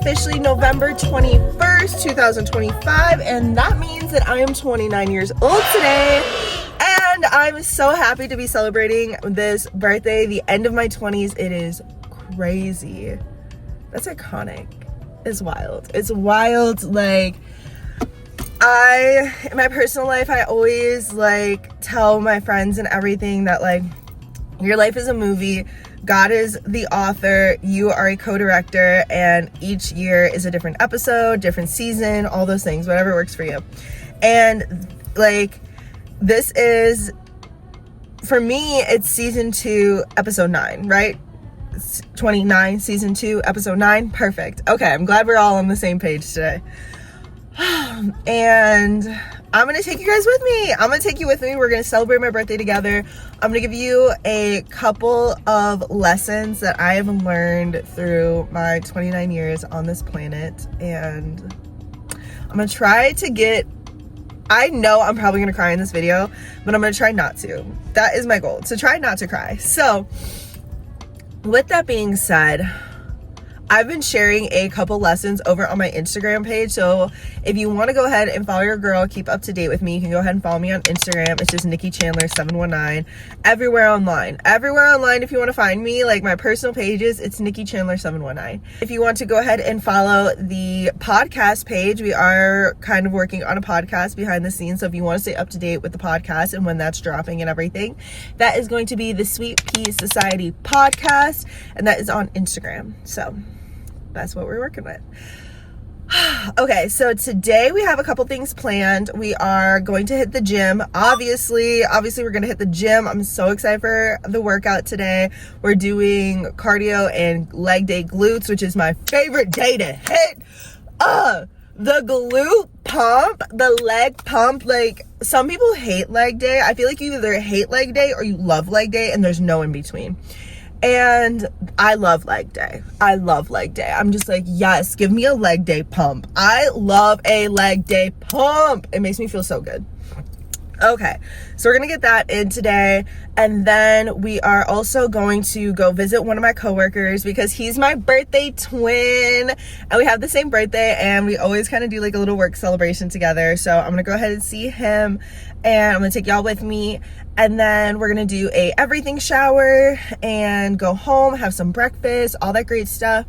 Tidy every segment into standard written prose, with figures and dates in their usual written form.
officially November 21st, 2025, and that means that I am 29 years old today. And I'm so happy to be celebrating this birthday, the end of my 20s. It is crazy. That's iconic. It's wild. It's wild. Like, in my personal life, I always tell my friends and everything that your life is a movie. God is the author, you are a co-director, and each year is a different episode, different season, all those things, whatever works for you. And this is, for me, it's season 2, episode 9, right? 29, season 2, episode 9. Perfect. Okay, I'm glad we're all on the same page today. And I'm gonna take you guys with me. I'm gonna take you with me. We're gonna celebrate my birthday together. I'm gonna give you a couple of lessons that I have learned through my 29 years on this planet. And I'm gonna try to I know I'm probably gonna cry in this video, but I'm gonna try not to. That is my goal, to try not to cry. So with that being said, I've been sharing a couple lessons over on my Instagram page. So if you want to go ahead and follow your girl, keep up to date with me, you can go ahead and follow me on Instagram. It's just Nikki Chandler 719. Everywhere online if you want to find me, my personal pages, it's Nikki Chandler 719. If you want to go ahead and follow the podcast page, we are kind of working on a podcast behind the scenes. So if you want to stay up to date with the podcast and when that's dropping and everything, that is going to be the Sweet Pea Society podcast, and that is on Instagram. So that's what we're working with. Okay, so today we have a couple things planned. We are going to hit the gym. Obviously we're going to hit the gym. I'm so excited for the workout today. We're doing cardio and leg day glutes, which is my favorite day to hit. The glute pump, the leg pump, some people hate leg day. I feel like you either hate leg day or you love leg day, and there's no in between. And I love leg day. I'm just yes, give me a leg day pump. I love a leg day pump. It makes me feel so good. Okay, so we're gonna get that in today, and then we are also going to go visit one of my coworkers because he's my birthday twin, and we have the same birthday, and we always kind of do a little work celebration together. So I'm gonna go ahead and see him, and I'm gonna take y'all with me, and then we're gonna do a everything shower and go home, have some breakfast, all that great stuff.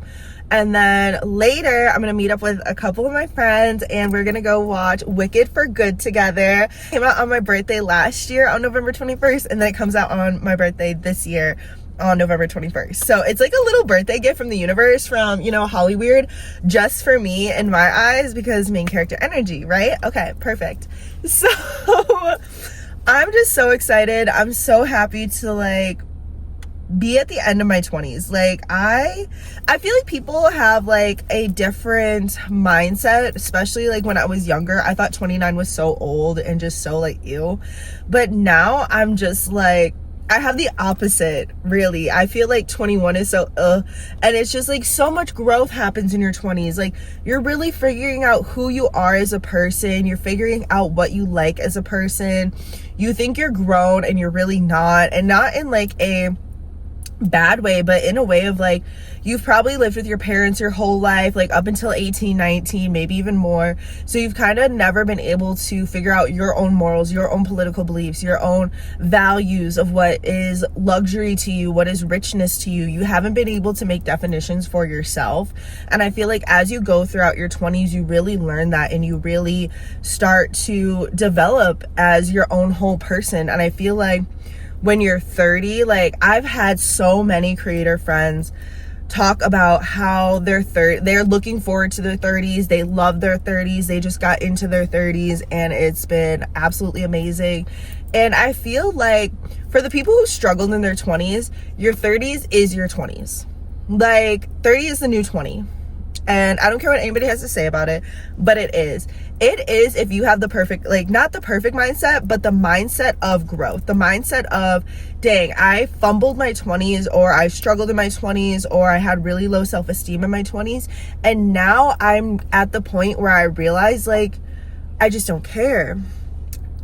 And then later, I'm going to meet up with a couple of my friends, and we're going to go watch Wicked for Good together. It came out on my birthday last year on November 21st, and then it comes out on my birthday this year on November 21st. So it's a little birthday gift from the universe, from, Hollywood, just for me in my eyes, because main character energy, right? Okay, perfect. So I'm just so excited. I'm so happy to be at the end of my 20s. I feel like people have a different mindset, especially when I was younger. I thought 29 was so old and just so ew. But now I'm just I have the opposite, really. I feel 21 is so and it's just so much growth happens in your 20s. You're really figuring out who you are as a person. You're figuring out what you like as a person. You think you're grown and you're really not, and not in a bad way, but in a way of you've probably lived with your parents your whole life, up until 18, 19, maybe even more. So you've kind of never been able to figure out your own morals, your own political beliefs, your own values of what is luxury to you, what is richness to you. You haven't been able to make definitions for yourself. And I feel as you go throughout your 20s, you really learn that, and you really start to develop as your own whole person. And I feel when you're 30, I've had so many creator friends talk about how they're looking forward to their 30s. They love their 30s. They just got into their 30s, and it's been absolutely amazing. And I feel for the people who struggled in their 20s, your 30s is your 20s. 30 is the new 20. And I don't care what anybody has to say about it, but it is. It is if you have the perfect, not the perfect mindset, but the mindset of growth. The mindset of, dang, I fumbled my 20s, or I struggled in my 20s, or I had really low self-esteem in my 20s. And now I'm at the point where I realize, I just don't care.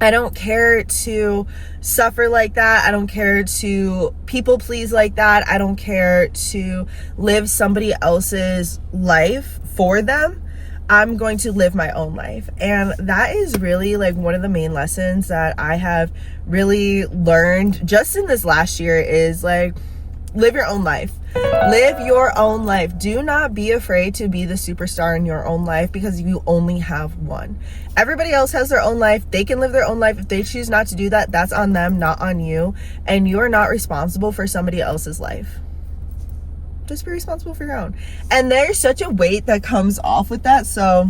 I don't care to suffer like that. I don't care to people please like that. I don't care to live somebody else's life for them, I'm going to live my own life. And that is really like one of the main lessons that I have really learned just in this last year is like, live your own life. Live your own life. Do not be afraid to be the superstar in your own life because you only have one. Everybody else has their own life. They can live their own life. If they choose not to do that, that's on them, not on you. And you are not responsible for somebody else's life. Just be responsible for your own. And there's such a weight that comes off with that. So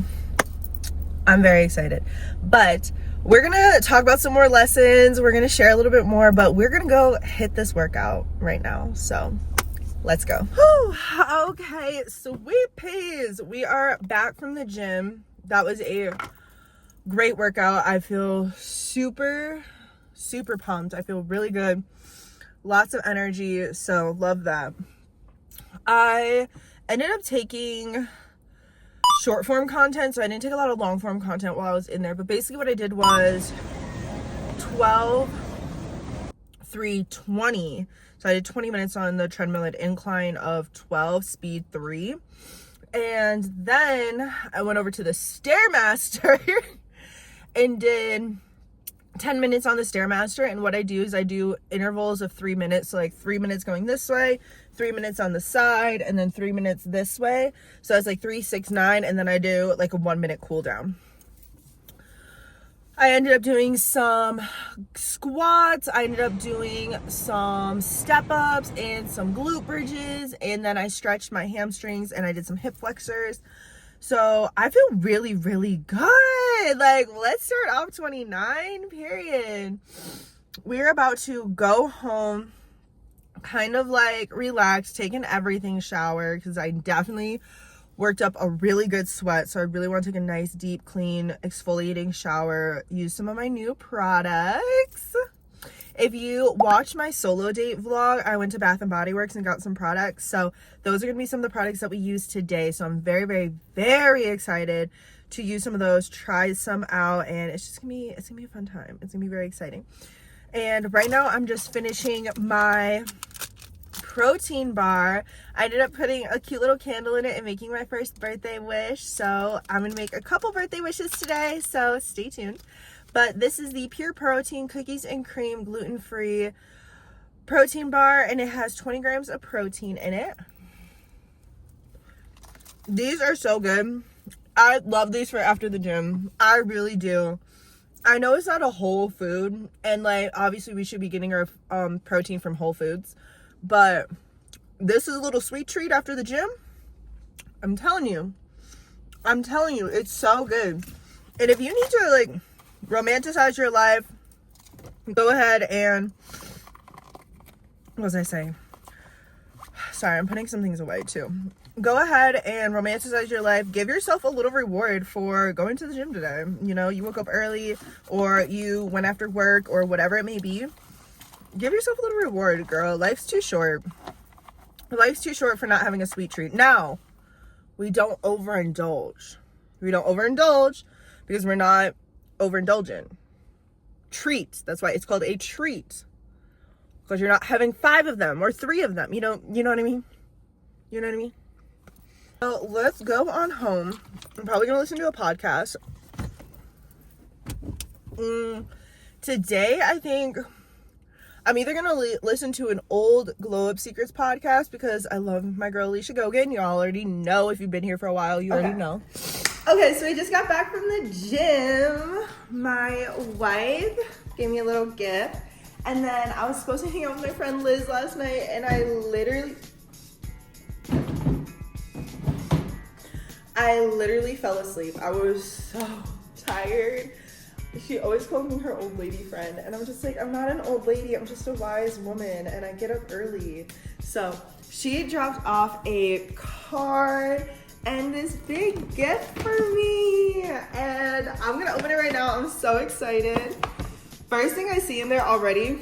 I'm very excited. But we're going to talk about some more lessons. We're going to share a little bit more, but we're going to go hit this workout right now. So let's go. Whew. Okay, sweet peas. We are back from the gym. That was a great workout. I feel super pumped. I feel really good. Lots of energy. So love that. I ended up taking short form content, so I didn't take a lot of long form content while I was in there, but basically what I did was 12 3 20. So I did 20 minutes on the treadmill at incline of 12, speed 3, and then I went over to the Stairmaster and did 10 minutes on the Stairmaster. And what I do is I do intervals of 3 minutes, so like 3 minutes going this way, 3 minutes on the side, and then 3 minutes this way. So it's like 3, 6, 9, and then I do like a 1 minute cool down. I ended up doing some squats. I ended up doing some step ups and some glute bridges, and then I stretched my hamstrings and I did some hip flexors. So I feel really good. Like, let's start off 29, period. We're about to go home, kind of like relax, take an everything shower, because I definitely worked up a really good sweat. So I really want to take a nice, deep, clean, exfoliating shower, use some of my new products. If you watch my solo date vlog, I went to Bath & Body Works and got some products. So those are going to be some of the products that we use today. So I'm very excited to use some of those, try some out, and it's going to be a fun time. It's going to be very exciting. And right now I'm just finishing my protein bar. I ended up putting a cute little candle in it and making my first birthday wish. So I'm going to make a couple birthday wishes today. So stay tuned. But this is the Pure Protein Cookies and Cream gluten-free protein bar, and it has 20 grams of protein in it. These are so good. I love these for after the gym. I really do. I know it's not a whole food, and like obviously we should be getting our protein from Whole Foods, but this is a little sweet treat after the gym. I'm telling you, it's so good. And if you need to like romanticize your life, go ahead and, what was I saying? Sorry, I'm putting some things away too. Go ahead and romanticize your life. Give yourself a little reward for going to the gym today. You know, you woke up early, or you went after work, or whatever it may be. Give yourself a little reward, girl. Life's too short. Life's too short for not having a sweet treat. Now, we don't overindulge. We don't overindulge because we're not overindulgent. Treats. That's why it's called a treat. Because you're not having 5 of them or 3 of them. You know what I mean? You know what I mean? So let's go on home. I'm probably going to listen to a podcast. Today, I think I'm either going to listen to an old Glow Up Secrets podcast, because I love my girl Alicia Gogan. Y'all already know. If you've been here for a while, you already know. Okay, so we just got back from the gym. My wife gave me a little gift. And then I was supposed to hang out with my friend Liz last night, and I literally fell asleep. I was so tired. She always called me her old lady friend, and I'm just like, I'm not an old lady, I'm just a wise woman, and I get up early. So she dropped off a card and this big gift for me, and I'm gonna open it right now. I'm so excited. First thing I see in there already,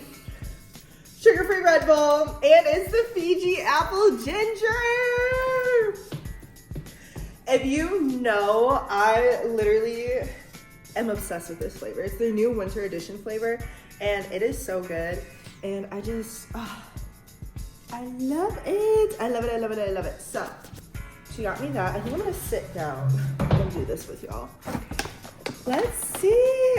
sugar-free Red Bull, and it's the Fiji Apple Ginger. If you know, I literally am obsessed with this flavor. It's their new winter edition flavor, and it is so good. And I just, I love it. I love it. So She got me that. I think I'm gonna sit down and do this with y'all. Let's see.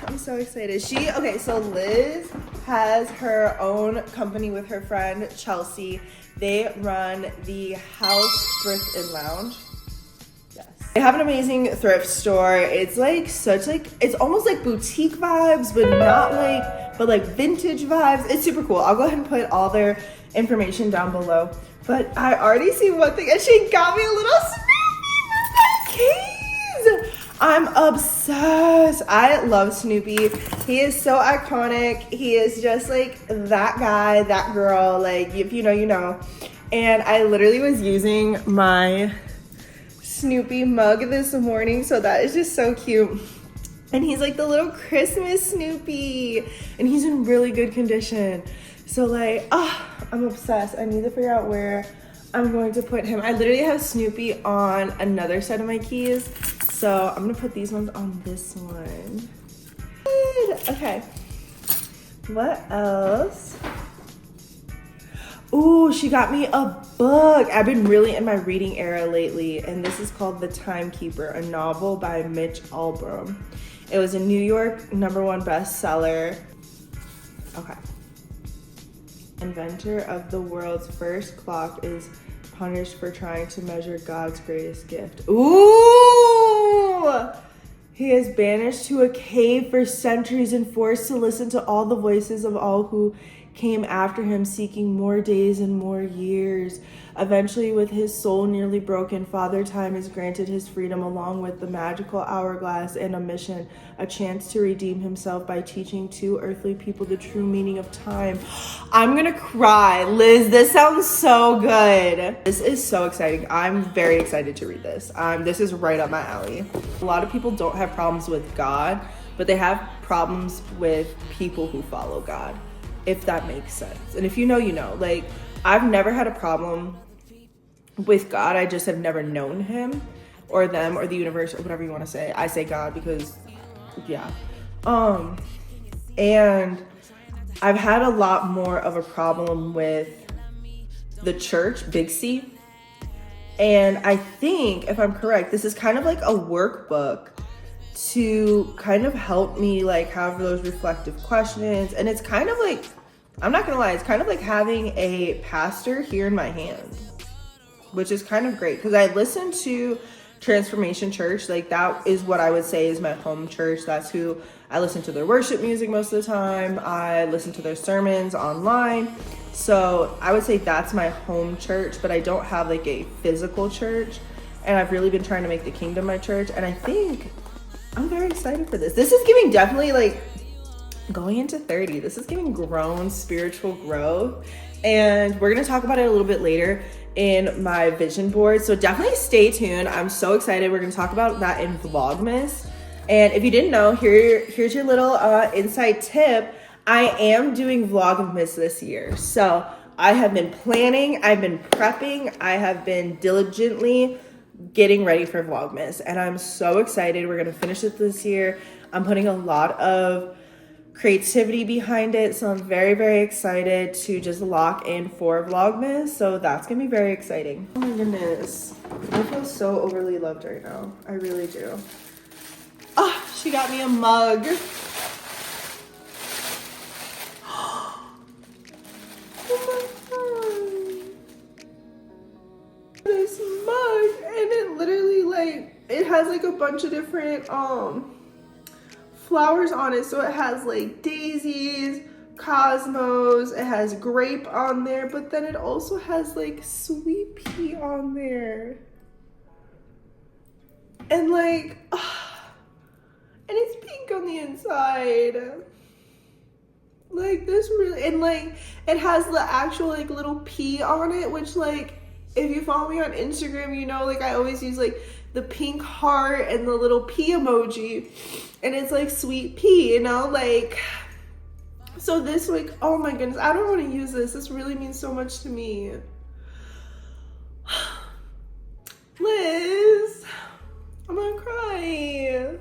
I'm so excited. So Liz has her own company with her friend Chelsea. They run the House Thrift and Lounge. Yes. They have an amazing thrift store. It's like it's almost like boutique vibes, but like vintage vibes. It's super cool. I'll go ahead and put all their information down below. But I already see one thing, and she got me a little Snoopy case. I'm obsessed. I love Snoopy. He is so iconic. He is just like that guy, that girl. Like, if you know, you know. And I literally was using my Snoopy mug this morning, so that is just so cute. And he's like the little Christmas Snoopy, and he's in really good condition. So like, I'm obsessed. I need to figure out where I'm going to put him. I literally have Snoopy on another set of my keys, so I'm gonna put these ones on this one. Good. Okay, what else? Ooh, she got me a book. I've been really in my reading era lately, and this is called The Timekeeper, a novel by Mitch Albom. It was a New York #1 bestseller. Okay. Inventor of the world's first clock is punished for trying to measure God's greatest gift. Ooh! He is banished to a cave for centuries and forced to listen to all the voices of all who came after him, seeking more days and more years. Eventually, with his soul nearly broken, Father Time is granted his freedom along with the magical hourglass and a mission, a chance to redeem himself by teaching two earthly people the true meaning of time. I'm gonna cry. Liz, this sounds so good. This is so exciting. I'm very excited to read this. This is right up my alley. A lot of people don't have problems with God, but they have problems with people who follow God, if that makes sense. And if you know, you know. Like, I've never had a problem with God. I just have never known him or them or the universe or whatever you want to say. I say God because, yeah. And I've had a lot more of a problem with the church, Big C. And I think, if I'm correct, this is kind of like a workbook to kind of help me like have those reflective questions. And it's kind of like, I'm not gonna lie, it's kind of like having a pastor here in my hand, which is kind of great because I listen to Transformation Church. Like, that is what I would say is my home church. That's who I listen to their worship music most of the time. I listen to their sermons online. So I would say that's my home church, but I don't have like a physical church. And I've really been trying to make the Kingdom my church. And I think I'm very excited for this. This is giving definitely like going into 30. This is giving grown spiritual growth. And we're going to talk about it a little bit later in my vision board. So definitely stay tuned. I'm so excited. We're going to talk about that in Vlogmas. And if you didn't know, here's your little inside tip. I am doing Vlogmas this year. So I have been planning, I've been prepping, I have been diligently getting ready for Vlogmas, and I'm so excited. We're gonna finish it this year. I'm putting a lot of creativity behind it, so I'm very, very excited to just lock in for Vlogmas. So that's gonna be very exciting. Oh my goodness, I feel so overly loved right now. I really do. Oh, she got me a mug. Oh my god. This mug, and it literally like, it has like a bunch of different flowers on it. So it has like daisies, cosmos, it has grape on there, but then it also has like sweet pea on there. And like, and it's pink on the inside. Like this really, and like it has the actual like little pea on it, which like, if you follow me on Instagram, you know, like I always use like the pink heart and the little pea emoji, and it's like sweet pea, you know, like, so this like, oh my goodness, I don't want to use this. This really means so much to me. Liz, I'm gonna cry.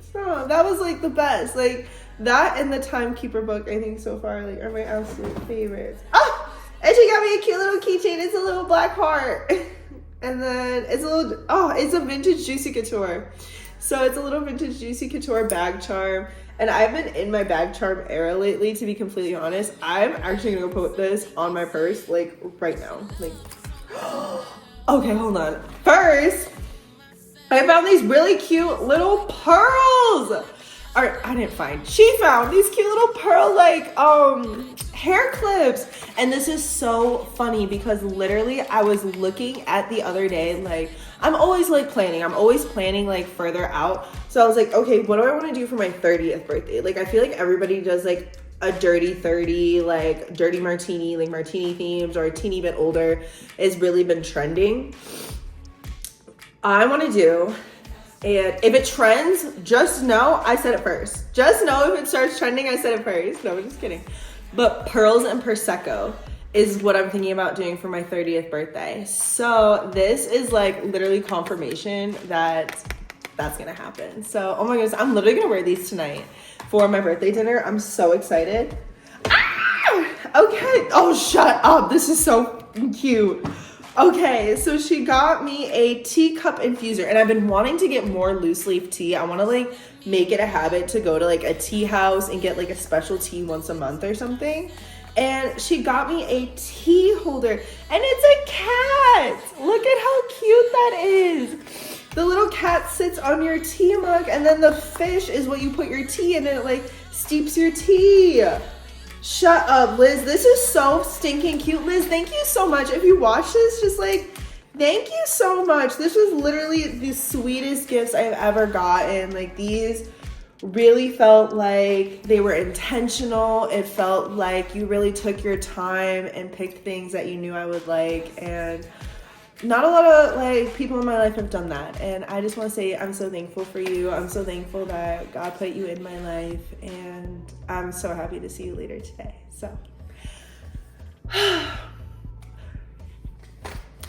Stop. That was like the best. Like that and the Timekeeper book, I think so far like are my absolute favorites. Oh, and she got me a cute little keychain. It's a little black heart. And then it's it's a vintage Juicy Couture. So it's a little vintage Juicy Couture bag charm. And I've been in my bag charm era lately, to be completely honest. I'm actually gonna go put this on my purse, like, right now. Like, okay, hold on. First, I found these really cute little pearls. Or she found these cute little pearl, like, hair clips. And this is so funny because literally I was looking at the other day, like, I'm always planning like further out. So I was like, okay, what do I want to do for my 30th birthday? Like, I feel like everybody does like a dirty 30, like dirty martini, like martini themes, or a teeny bit older has really been trending. I want to do, and if it trends, just know I said it first. Just know if it starts trending, I said it first. No, I'm just kidding. But pearls and Prosecco is what I'm thinking about doing for my 30th birthday. So this is like literally confirmation that that's gonna happen. So, oh my goodness, I'm literally gonna wear these tonight for my birthday dinner. I'm so excited. Ah! Okay, oh, shut up. This is so cute. Okay, so she got me a teacup infuser, and I've been wanting to get more loose leaf tea. I want to like make it a habit to go to like a tea house and get like a special tea once a month or something. And she got me a tea holder, and it's a cat. Look at how cute that is. The little cat sits on your tea mug, and then the fish is what you put your tea in, and it like steeps your tea. Shut up, Liz. This is so stinking cute. Liz, thank you so much. If you watch this, just like, thank you so much. This was literally the sweetest gifts I've ever gotten. Like, these really felt like they were intentional. It felt like you really took your time and picked things that you knew I would like. And not a lot of like people in my life have done that. And I just want to say I'm so thankful for you. I'm so thankful that God put you in my life. And I'm so happy to see you later today. So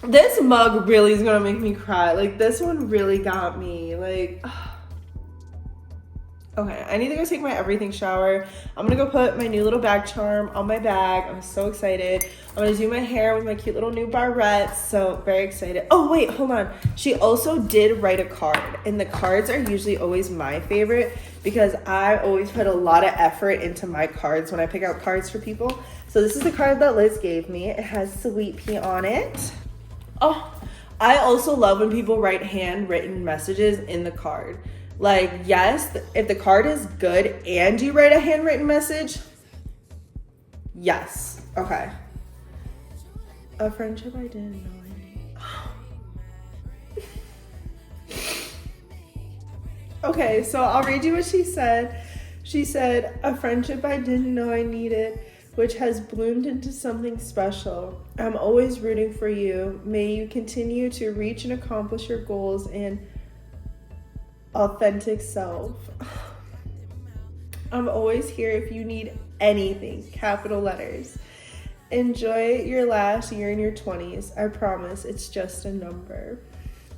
this mug really is gonna make me cry. Like, this one really got me. Like, okay, I need to go take my everything shower. I'm gonna go put my new little bag charm on my bag. I'm so excited. I'm gonna do my hair with my cute little new barrettes. So very excited. Oh wait, hold on. She also did write a card, and the cards are usually always my favorite because I always put a lot of effort into my cards when I pick out cards for people. So this is the card that Liz gave me. It has Sweet Pea on it. Oh, I also love when people write handwritten messages in the card. Like, yes, if the card is good and you write a handwritten message, yes. Okay. A friendship I didn't know I need. Okay, so I'll read you what she said. She said, a friendship I didn't know I needed, which has bloomed into something special. I'm always rooting for you. May you continue to reach and accomplish your goals and authentic self. I'm always here if you need anything, capital letters. Enjoy your last year in your 20s. I promise it's just a number.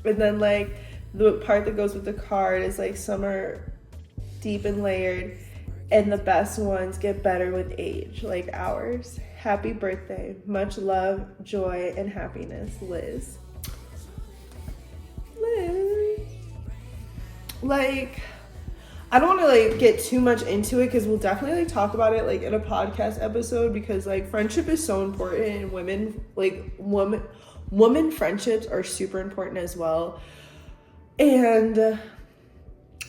And then like the part that goes with the card is like, some are deep and layered, and the best ones get better with age, like ours. Happy birthday. Much love, joy, and happiness, Liz. Liz. Like, I don't want to like get too much into it because we'll definitely like talk about it like in a podcast episode, because like friendship is so important, and women friendships are super important as well. And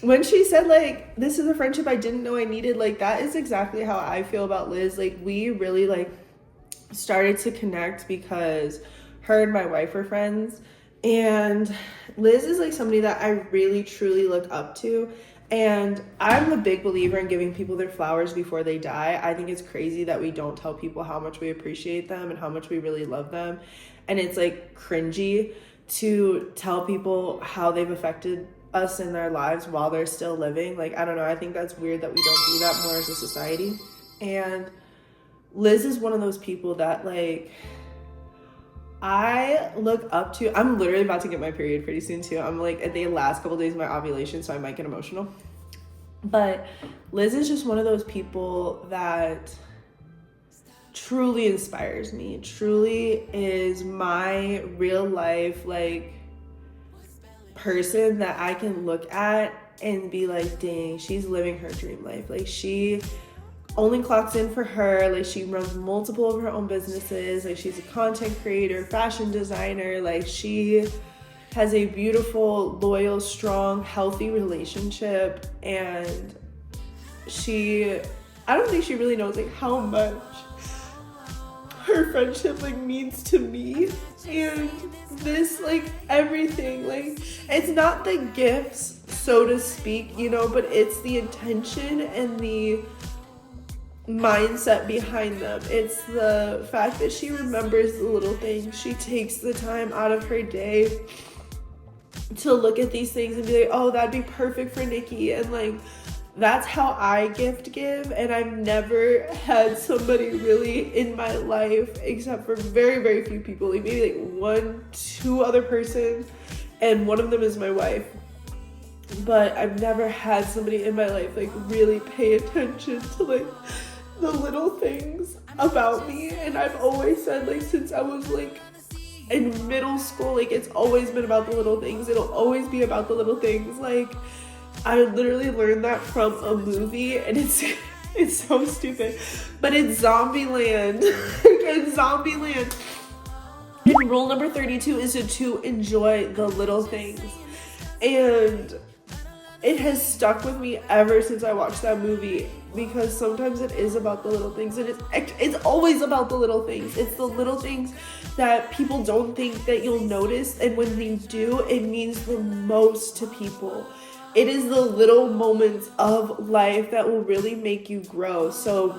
when she said like, this is a friendship I didn't know I needed, like that is exactly how I feel about Liz. Like, we really like started to connect because her and my wife are friends. And Liz is like somebody that I really truly look up to, and I'm a big believer in giving people their flowers before they die. I think it's crazy that we don't tell people how much we appreciate them and how much we really love them, and it's like cringy to tell people how they've affected us in their lives while they're still living. Like, I don't know, I think that's weird that we don't do that more as a society. And Liz is one of those people that like I look up to. I'm literally about to get my period pretty soon too. I'm like at the last couple days of my ovulation, so I might get emotional. But Liz is just one of those people that truly inspires me. Truly is my real life, like, person that I can look at and be like, dang, she's living her dream life. Like, she only clocks in for her. Like, she runs multiple of her own businesses. Like, she's a content creator, fashion designer. Like, she has a beautiful, loyal, strong, healthy relationship. And I don't think she really knows, like, how much her friendship, like, means to me. And this, like, everything, like, it's not the gifts, so to speak, you know, but it's the intention and the mindset behind them. It's the fact that she remembers the little things. She takes the time out of her day to look at these things and be like, oh, that'd be perfect for Nikki. And, like, that's how I gift give. And I've never had somebody really in my life, except for very, very few people, like maybe like 1-2 other persons, and one of them is my wife. But I've never had somebody in my life like really pay attention to like the little things about me. And I've always said, like, since I was like in middle school, like, it's always been about the little things. It'll always be about the little things. Like, I literally learned that from a movie, and it's so stupid, but it's Zombieland. It's Zombieland. And rule number 32 is to enjoy the little things. And it has stuck with me ever since I watched that movie, because sometimes it is about the little things, and it's always about the little things. It's the little things that people don't think that you'll notice, and when they do, it means the most to people. It is the little moments of life that will really make you grow. So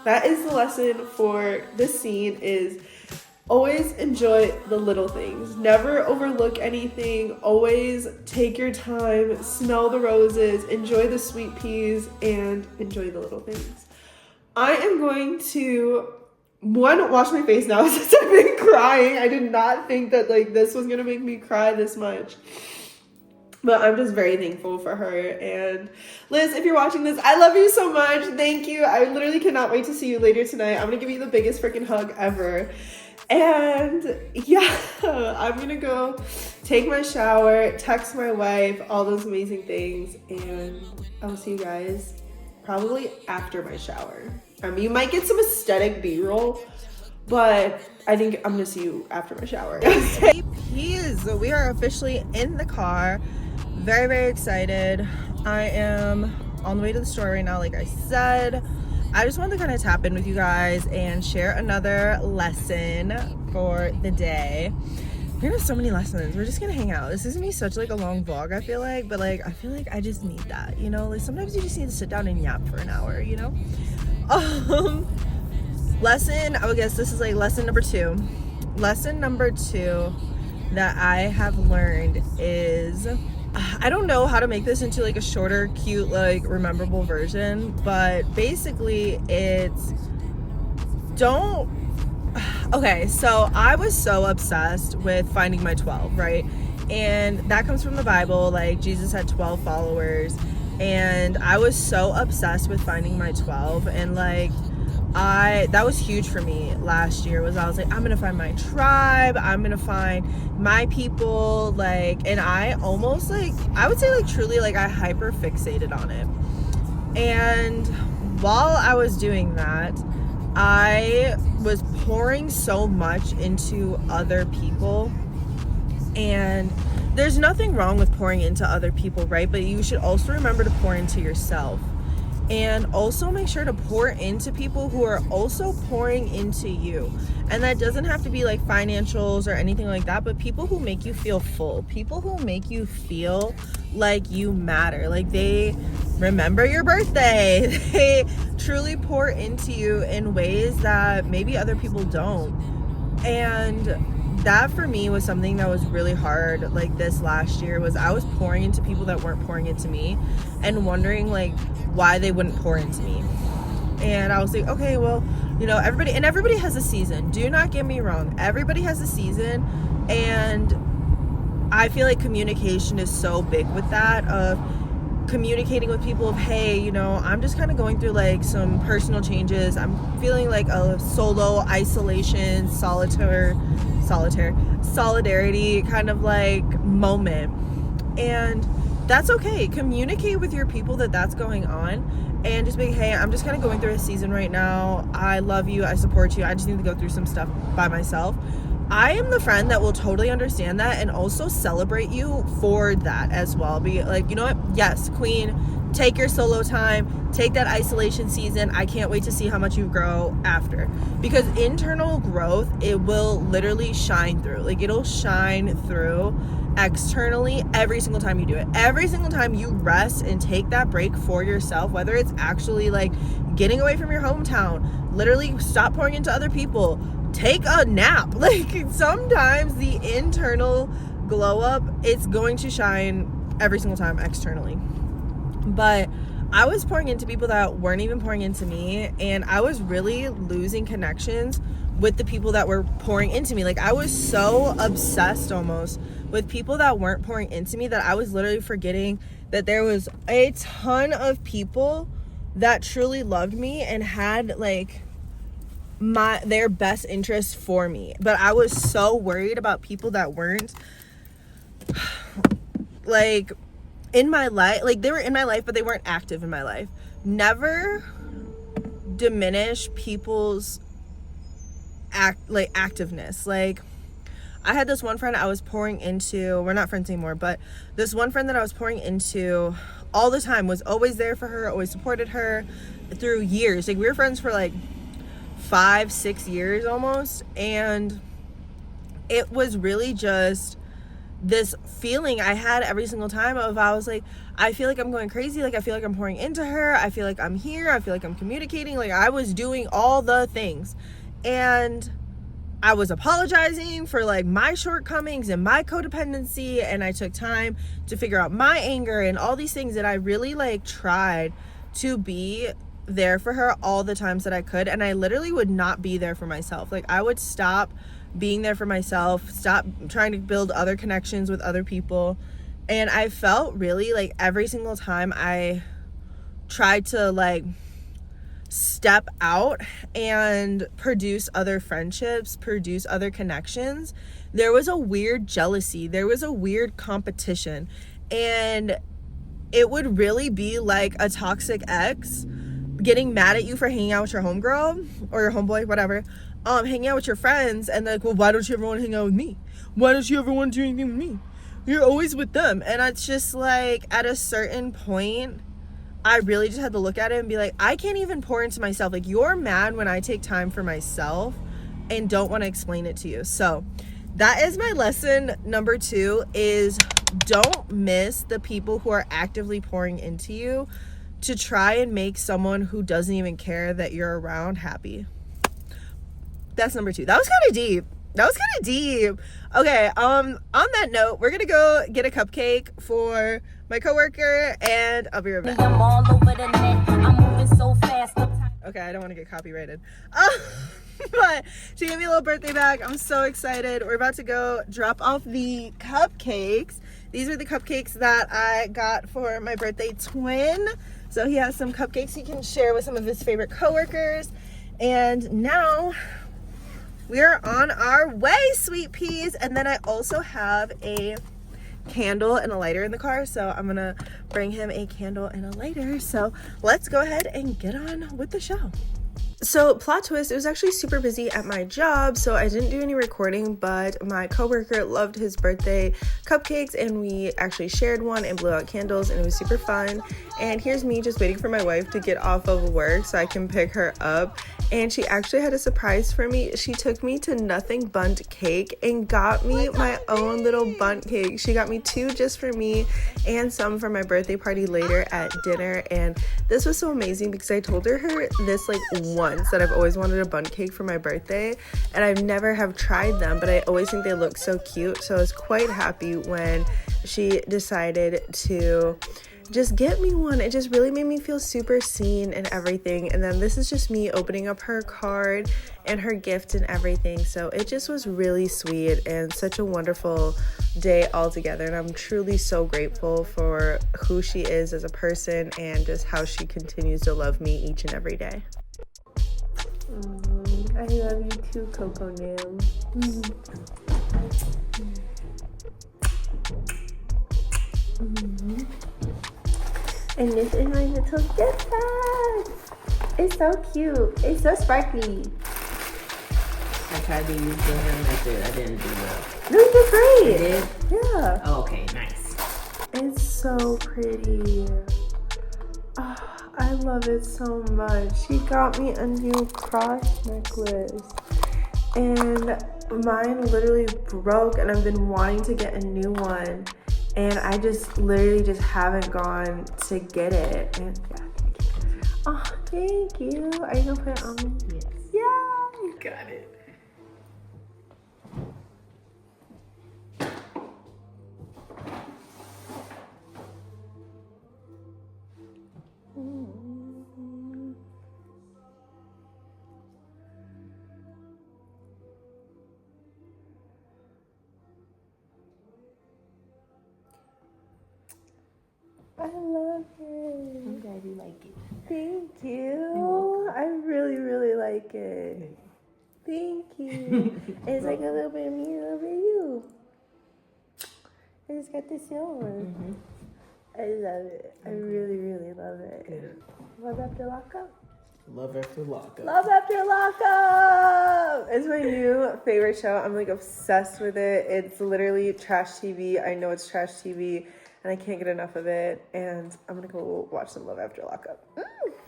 that is the lesson for this scene, is always enjoy the little things. Never overlook anything. Always take your time, smell the roses, enjoy the sweet peas, and enjoy the little things. I am going to, wash my face now since I've been crying. I did not think that like this was gonna make me cry this much. But I'm just very thankful for her. And Liz, if you're watching this, I love you so much. Thank you. I literally cannot wait to see you later tonight. I'm gonna give you the biggest freaking hug ever. And yeah, I'm gonna go take my shower, text my wife, all those amazing things. And I'll see you guys probably after my shower. You might get some aesthetic B-roll, but I think I'm gonna see you after my shower. Sweet peas. So we are officially in the car. Very, very excited. I am on the way to the store right now, like I said. I just wanted to kind of tap in with you guys and share another lesson for the day. We're gonna have so many lessons. We're just gonna hang out. This is gonna be such like a long vlog, I feel like, but like I feel like I just need that, you know? Like sometimes you just need to sit down and yap for an hour, you know? Lesson, I would guess this is like lesson number 2. Lesson number 2 that I have learned is, I don't know how to make this into like a shorter, cute, like rememberable version, but basically it's okay, so I was so obsessed with finding my 12, right? And that comes from the Bible. Like Jesus had 12 followers, and I was so obsessed with finding my 12, and like that was huge for me last year. I was like, I'm gonna find my tribe, I'm gonna find my people, like, and I almost like, I would say like truly like I hyper fixated on it. And while I was doing that, I was pouring so much into other people. And there's nothing wrong with pouring into other people, right? But you should also remember to pour into yourself. And also make sure to pour into people who are also pouring into you. And that doesn't have to be like financials or anything like that, but people who make you feel full, people who make you feel like you matter, like they remember your birthday, they truly pour into you in ways that maybe other people don't. And that for me was something that was really hard like this last year, was I was pouring into people that weren't pouring into me and wondering like why they wouldn't pour into me. And I was like, okay, well, you know, everybody has a season. Do not get me wrong, everybody has a season. And I feel like communication is so big with that, of communicating with people of, hey, you know, I'm just kind of going through like some personal changes. I'm feeling like a solo isolation, solidarity kind of like moment. And that's okay. Communicate with your people that that's going on, and just be, hey, I'm just kind of going through a season right now. I love you. I support you. I just need to go through some stuff by myself. I am the friend that will totally understand that and also celebrate you for that as well. Be like, you know what? Yes, queen, take your solo time, take that isolation season. I can't wait to see how much you grow after, because internal growth, it will literally shine through. Like, it'll shine through externally every single time you do it. Every single time you rest and take that break for yourself, whether it's actually like getting away from your hometown, literally stop pouring into other people, take a nap. Like, sometimes the internal glow up, it's going to shine every single time externally. But I was pouring into people that weren't even pouring into me, and I was really losing connections with the people that were pouring into me. Like, I was so obsessed almost with people that weren't pouring into me that I was literally forgetting that there was a ton of people that truly loved me and had like their best interests for me. But I was so worried about people that weren't like in my life. Like, they were in my life, but they weren't active in my life. Never diminish people's activeness. Like, I had this one friend I was pouring into, we're not friends anymore, but this one friend that I was pouring into all the time, was always there for her, always supported her through years. Like, we were friends for like 5-6 years almost, and it was really just this feeling I had every single time of, I was like, I feel like I'm going crazy. Like, I feel like I'm pouring into her. I feel like I'm here. I feel like I'm communicating. Like, I was doing all the things, and I was apologizing for like my shortcomings and my codependency, and I took time to figure out my anger and all these things, that I really like tried to be there for her all the times that I could. And I literally would not be there for myself. Like, I would stop being there for myself, stop trying to build other connections with other people. And I felt really like every single time I tried to like step out and produce other friendships, produce other connections, there was a weird jealousy, there was a weird competition, and it would really be like a toxic ex getting mad at you for hanging out with your homegirl or your homeboy, whatever, hanging out with your friends, and like, well, why don't you ever want to hang out with me? Why don't you ever want to do anything with me? You're always with them. And it's just like, at a certain point, I really just had to look at it and be like, I can't even pour into myself. Like, you're mad when I take time for myself and don't want to explain it to you. So that is my lesson number 2, is don't miss the people who are actively pouring into you to try and make someone who doesn't even care that you're around happy. That's number 2. That was kind of deep. Okay, on that note, we're gonna go get a cupcake for my coworker, and I'll be right back. I'm all over the net. I'm moving so fast. Okay, I don't want to get copyrighted. But she gave me a little birthday bag. I'm so excited. We're about to go drop off the cupcakes. These are the cupcakes that I got for my birthday twin. So he has some cupcakes he can share with some of his favorite coworkers. And now we are on our way, sweet peas. And then I also have a candle and a lighter in the car, so I'm gonna bring him a candle and a lighter. So let's go ahead and get on with the show. So plot twist, it was actually super busy at my job, so I didn't do any recording, but my coworker loved his birthday cupcakes, and we actually shared one and blew out candles, and it was super fun. And here's me just waiting for my wife to get off of work so I can pick her up. And she actually had a surprise for me. She took me to Nothing Bundt Cake and got me my own little bundt cake. She got me 2 just for me and some for my birthday party later at dinner. And this was so amazing because I told her this like once, that I've always wanted a bundt cake for my birthday, and I've never have tried them, but I always think they look so cute. So I was quite happy when she decided to just get me one. It just really made me feel super seen and everything. And then this is just me opening up her card and her gift and everything. So it just was really sweet and such a wonderful day altogether. And I'm truly so grateful for who she is as a person and just how she continues to love me each and every day. I love you too, Coco Nim. And this is my little gift bag. It's so cute. It's so sparkly. I tried to use the hand method. I didn't do well. No, you did great. You did? Yeah. Oh, okay, nice. It's so pretty. Oh, I love it so much. She got me a new cross necklace. And mine literally broke and I've been wanting to get a new one. And I just literally just haven't gone to get it. And yeah, thank you. Oh, thank you. Are you gonna put it on me? Yes. Yay! Got it. I love it. I'm glad you like it. Thank you. I really, really like it. Thank you. It's like a little bit of me, a little bit of you. I just got this silver. I love it. I really, really love it. Good. Love after lockup? Love after lockup. Love after lockup! It's my new favorite show. I'm like obsessed with it. It's literally trash TV. I know it's trash TV. And I can't get enough of it, and I'm gonna go watch some Love After Lockup.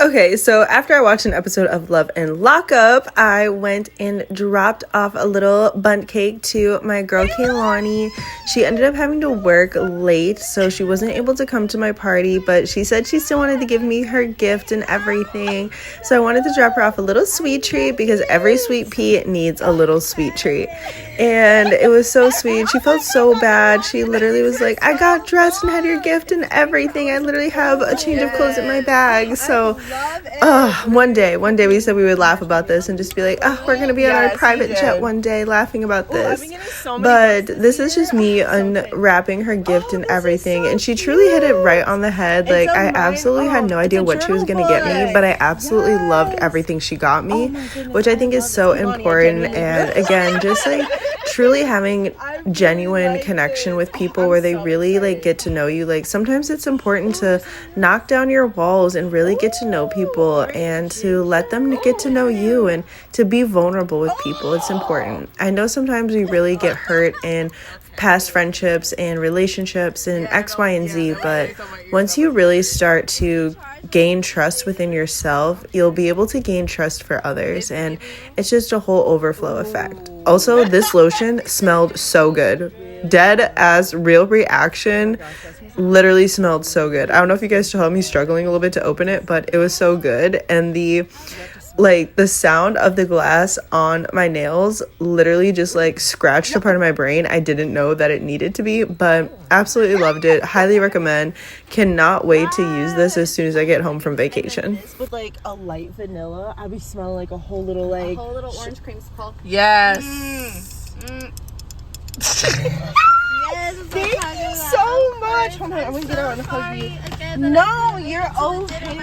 Okay, so after I watched an episode of Love and Lockup, I went and dropped off a little bundt cake to my girl Kaylani. She ended up having to work late, so she wasn't able to come to my party, but she said she still wanted to give me her gift and everything. So I wanted to drop her off a little sweet treat because every sweet pea needs a little sweet treat. And it was so sweet. She felt so bad. She literally was like, I got dressed and had your gift and everything. I literally have a change of clothes in my bag. So one day we said we would laugh about this and just be like, we're gonna be on our private jet one day laughing about this. But this is just me unwrapping her gift and everything, and she truly hit it right on the head. Like, I absolutely had no idea what she was gonna get me, but I absolutely loved everything she got me, which I think is so important. And again, just like truly having genuine connection with people where they really like get to know you. Like, sometimes it's important to knock down your walls and really get to know people and to let them get to know you and to be vulnerable with people. It's important. I know sometimes we really get hurt in past friendships and relationships and X, Y, and Z, but once you really start to gain trust within yourself, you'll be able to gain trust for others, and it's just a whole overflow effect. Also, this lotion smelled so good. Dead as real reaction. Literally smelled so good. I don't know if you guys saw me struggling a little bit to open it, but it was so good. And the sound of the glass on my nails literally just like scratched a part of my brain. I didn't know that it needed to be, but absolutely loved it. Highly recommend. Cannot wait to use this as soon as I get home from vacation. With like a light vanilla, I'll be smelling like a whole little orange creamsicle. Yes. Yes, thank you so much. Hold on, I'm gonna get out and hug you. No, you're okay.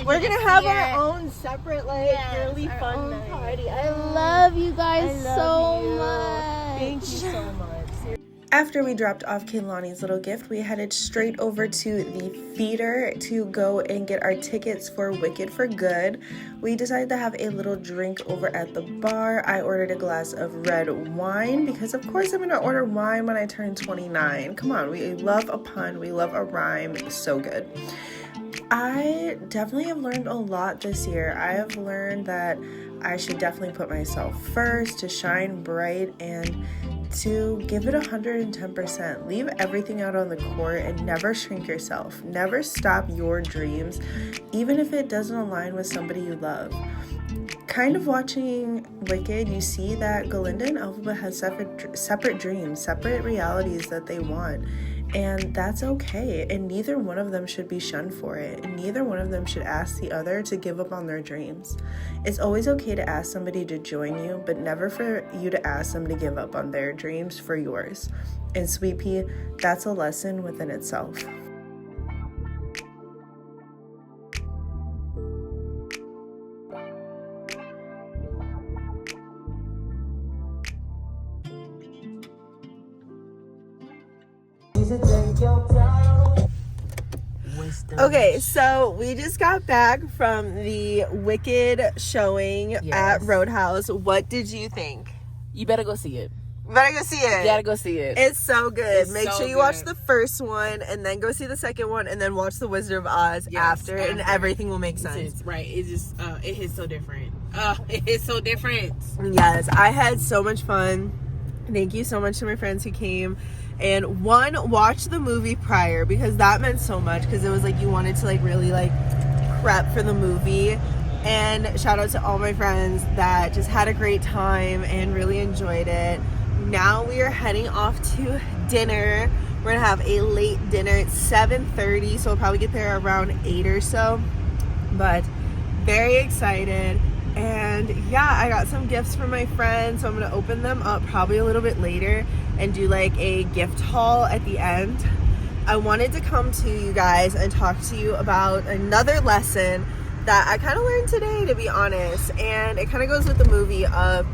We're gonna have our own separate, girly fun night. Party. I love you guys so much. Thank you so much. After we dropped off Kaylani's little gift, we headed straight over to the theater to go and get our tickets for Wicked for Good. We decided to have a little drink over at the bar. I ordered a glass of red wine because of course I'm gonna order wine when I turn 29. Come on, we love a pun, we love a rhyme, so good. I definitely have learned a lot this year. I have learned that I should definitely put myself first, to shine bright, and to give it 110%. Leave everything out on the court and never shrink yourself. Never stop your dreams, even if it doesn't align with somebody you love. Kind of watching Wicked, you see that Galinda and Elphaba have separate dreams, separate realities that they want. And that's okay. And neither one of them should be shunned for it. And neither one of them should ask the other to give up on their dreams. It's always okay to ask somebody to join you, but never for you to ask them to give up on their dreams for yours. And Sweet Pea, that's a lesson within itself. Okay, so we just got back from the Wicked showing at Roadhouse. What did you think? You better go see it. You better go see it. You gotta go see it. It's so good. It's Make so sure you good. watch the first one and then go see the second one and then watch The Wizard of Oz after, and everything will make sense. Right. It just it hits so different. It hits so different. Yes, I had so much fun. Thank you so much to my friends who came. And one, watch the movie prior, because that meant so much, because it was like you wanted to like really like prep for the movie. And shout out to all my friends that just had a great time and really enjoyed it. Now we are heading off to dinner. We're gonna have a late dinner at 7:30, so we'll probably get there around 8 or so. But very excited. And yeah, I got some gifts from my friends, so I'm gonna open them up probably a little bit later and do like a gift haul at the end. I wanted to come to you guys and talk to you about another lesson that I kind of learned today, to be honest. And it kind of goes with the movie of,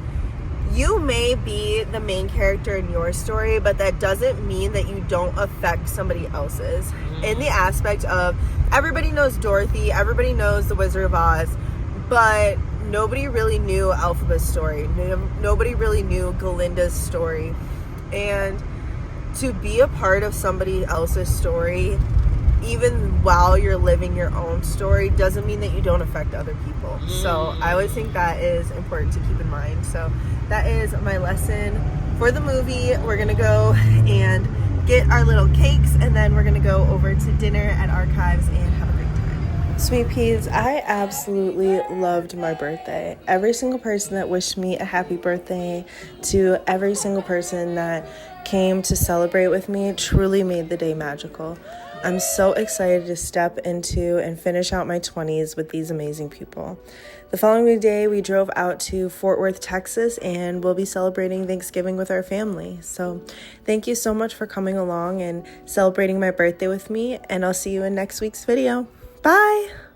you may be the main character in your story, but that doesn't mean that you don't affect somebody else's. In the aspect of, everybody knows Dorothy, everybody knows The Wizard of Oz, but nobody really knew Elphaba's story. Nobody really knew Galinda's story. And to be a part of somebody else's story, even while you're living your own story, doesn't mean that you don't affect other people. So I always think that is important to keep in mind. So that is my lesson for the movie. We're gonna go and get our little cakes, and then we're gonna go over to dinner at Archives and have a great time. Sweet Peas, I absolutely loved my birthday. Every single person that wished me a happy birthday, to every single person that came to celebrate with me, truly made the day magical. I'm so excited to step into and finish out my 20s with these amazing people. The following day, we drove out to Fort Worth, Texas, and we'll be celebrating Thanksgiving with our family. So thank you so much for coming along and celebrating my birthday with me, and I'll see you in next week's video. Bye!